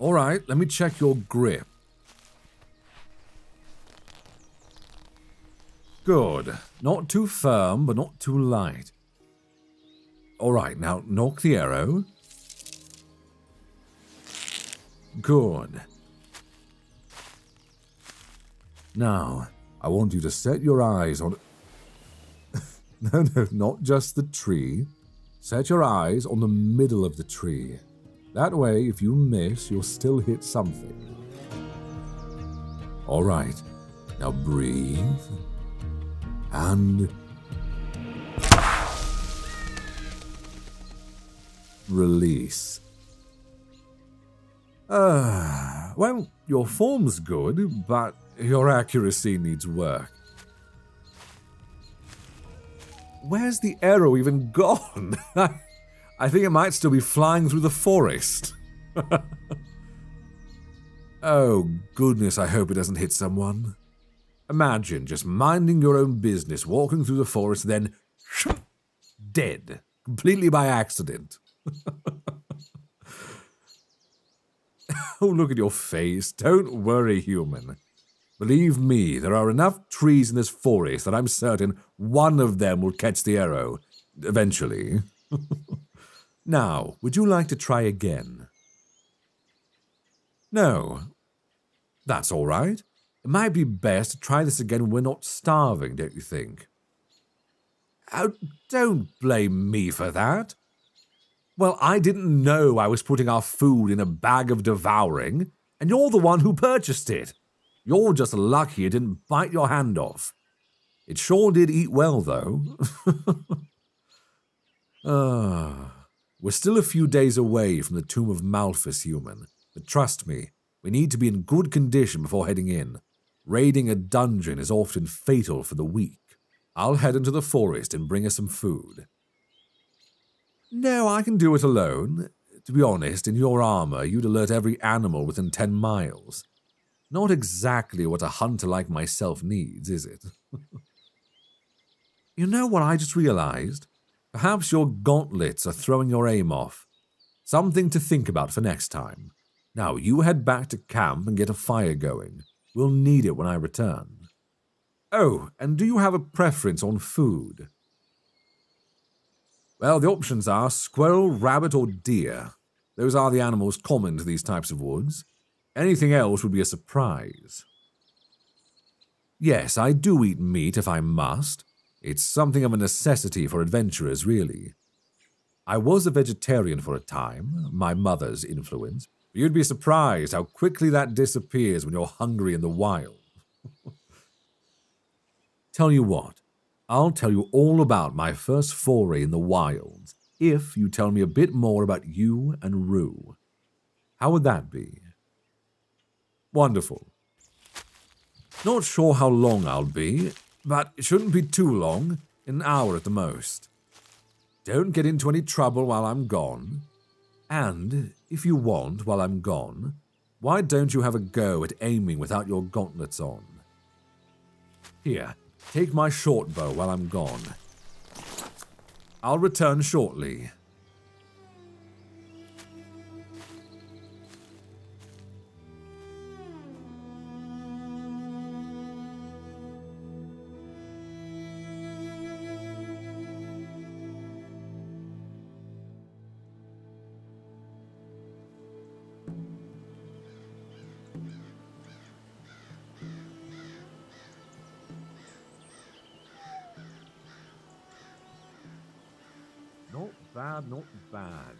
Alright, let me check your grip. Good. Not too firm, but not too light. Alright, now knock the arrow. Good. Now, I want you to set your eyes on... No, not just the tree. Set your eyes on the middle of the tree. That way, if you miss, you'll still hit something. Alright, now breathe. And... release. Well, your form's good, but your accuracy needs work. Where's the arrow even gone? I think it might still be flying through the forest. Oh, goodness, I hope it doesn't hit someone. Imagine just minding your own business, walking through the forest, then dead, completely by accident. Oh, look at your face. Don't worry, human. Believe me, there are enough trees in this forest that I'm certain one of them will catch the arrow. Eventually. Now, would you like to try again? No. That's all right. It might be best to try this again when we're not starving, don't you think? Oh, don't blame me for that. Well, I didn't know I was putting our food in a bag of devouring, and you're the one who purchased it. You're just lucky it didn't bite your hand off. It sure did eat well, though. We're still a few days away from the tomb of Malthus, human, but trust me, we need to be in good condition before heading in. Raiding a dungeon is often fatal for the weak. I'll head into the forest and bring us some food. No, I can do it alone. To be honest, in your armor, you'd alert every animal within 10 miles. Not exactly what a hunter like myself needs, is it? You know what I just realized? Perhaps your gauntlets are throwing your aim off. Something to think about for next time. Now, you head back to camp and get a fire going. We'll need it when I return. Oh, and do you have a preference on food? Well, the options are squirrel, rabbit, or deer. Those are the animals common to these types of woods. Anything else would be a surprise. Yes, I do eat meat if I must. It's something of a necessity for adventurers, really. I was a vegetarian for a time, my mother's influence. But you'd be surprised how quickly that disappears when you're hungry in the wild. Tell you what, I'll tell you all about my first foray in the wilds if you tell me a bit more about you and Rue. How would that be? Wonderful. Not sure how long I'll be, but it shouldn't be too long, an hour at the most. Don't get into any trouble while I'm gone. And, if you want while I'm gone, why don't you have a go at aiming without your gauntlets on? Here, take my short bow while I'm gone. I'll return shortly. Not bad.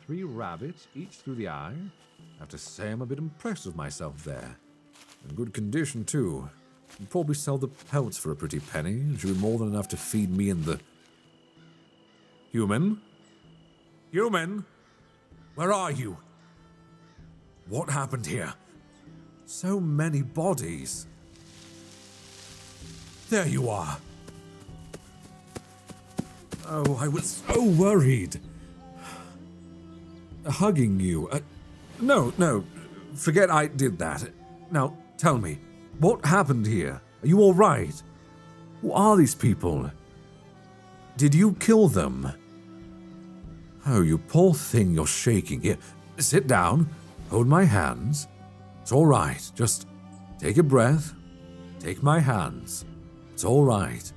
3 rabbits, each through the eye. I have to say I'm a bit impressed with myself there. In good condition, too. You'd probably sell the pelts for a pretty penny. It should be more than enough to feed me and the... Human? Human? Where are you? What happened here? So many bodies. There you are. Oh, I was so worried. hugging you. No, forget I did that. Now, tell me, what happened here? Are you all right? Who are these people? Did you kill them? Oh, you poor thing, you're shaking. Here, sit down, hold my hands. It's all right, just take a breath, take my hands. It's all right.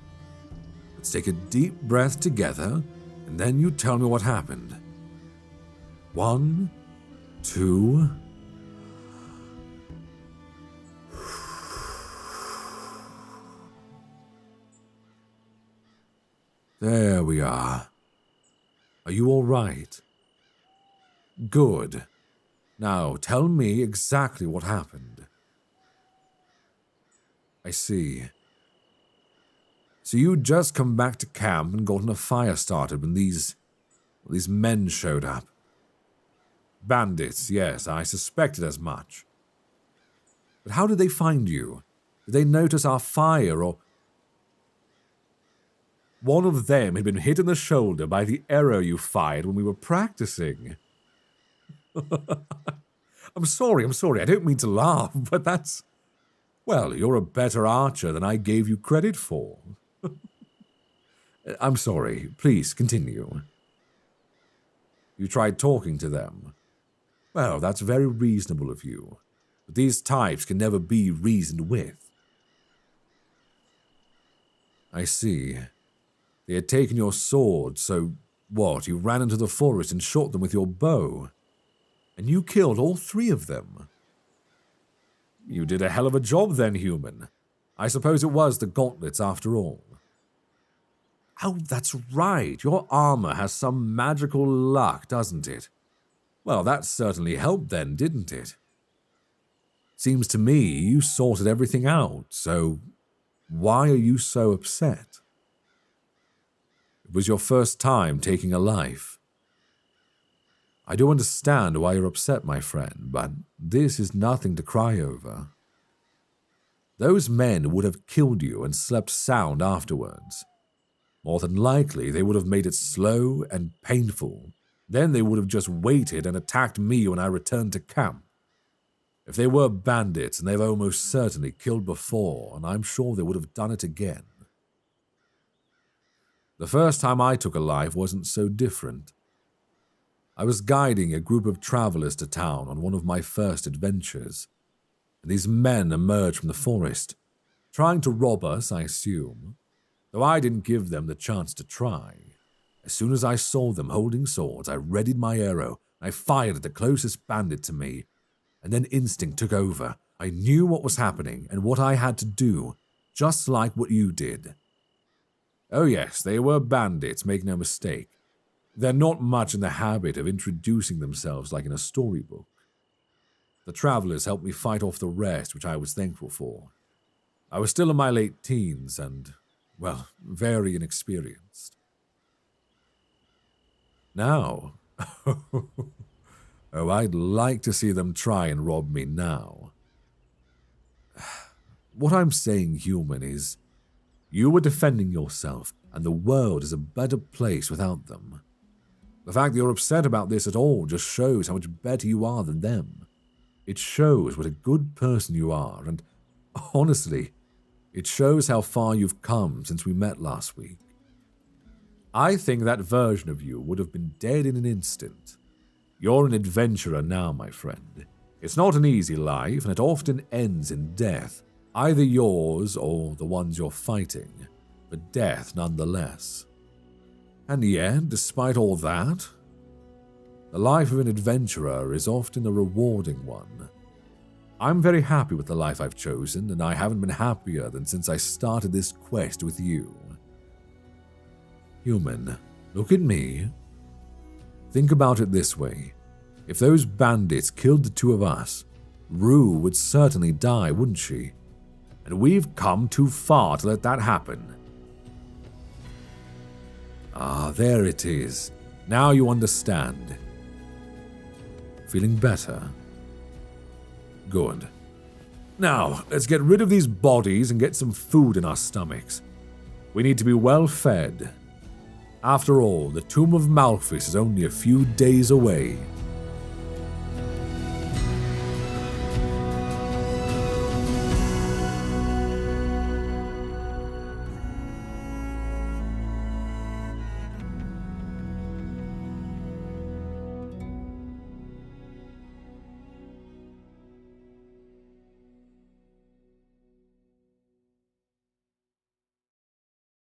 Let's take a deep breath together, and then you tell me what happened. 1, 2... There we are. Are you all right? Good. Now, tell me exactly what happened. I see. So you'd just come back to camp and gotten a fire started when these men showed up. Bandits, yes, I suspected as much. But how did they find you? Did they notice our fire, or... One of them had been hit in the shoulder by the arrow you fired when we were practicing. I'm sorry, I don't mean to laugh, but that's... Well, you're a better archer than I gave you credit for. I'm sorry, please continue. You tried talking to them. Well, that's very reasonable of you, but these types can never be reasoned with. I see. They had taken your sword, so what, you ran into the forest and shot them with your bow? And you killed all 3 of them? You did a hell of a job then, human. I suppose it was the gauntlets after all. Oh, that's right. Your armor has some magical luck, doesn't it? Well, that certainly helped then, didn't it? Seems to me you sorted everything out, so why are you so upset? It was your first time taking a life. I do understand why you're upset, my friend, but this is nothing to cry over. Those men would have killed you and slept sound afterwards. More than likely, they would have made it slow and painful. Then they would have just waited and attacked me when I returned to camp. If they were bandits, and they've almost certainly killed before, and I'm sure they would have done it again. The first time I took a life wasn't so different. I was guiding a group of travelers to town on one of my first adventures, and these men emerged from the forest, trying to rob us, I assume, though I didn't give them the chance to try. As soon as I saw them holding swords, I readied my arrow, and I fired at the closest bandit to me, and then instinct took over. I knew what was happening and what I had to do, just like what you did. Oh yes, they were bandits, make no mistake. They're not much in the habit of introducing themselves like in a storybook. The travelers helped me fight off the rest, which I was thankful for. I was still in my late teens and, well, very inexperienced. Now, oh, I'd like to see them try and rob me now. What I'm saying, human, is you were defending yourself, and the world is a better place without them. The fact that you're upset about this at all just shows how much better you are than them. It shows what a good person you are, and honestly, it shows how far you've come since we met last week. I think that version of you would have been dead in an instant. You're an adventurer now, my friend. It's not an easy life, and it often ends in death, either yours or the ones you're fighting, but death nonetheless. And yet, despite all that, the life of an adventurer is often a rewarding one. I'm very happy with the life I've chosen, and I haven't been happier than since I started this quest with you. Human, look at me. Think about it this way. If those bandits killed the 2 of us, Rue would certainly die, wouldn't she? And we've come too far to let that happen. Ah, there it is. Now you understand. Feeling better? Good. Now, let's get rid of these bodies and get some food in our stomachs. We need to be well fed. After all, the tomb of Malphus is only a few days away.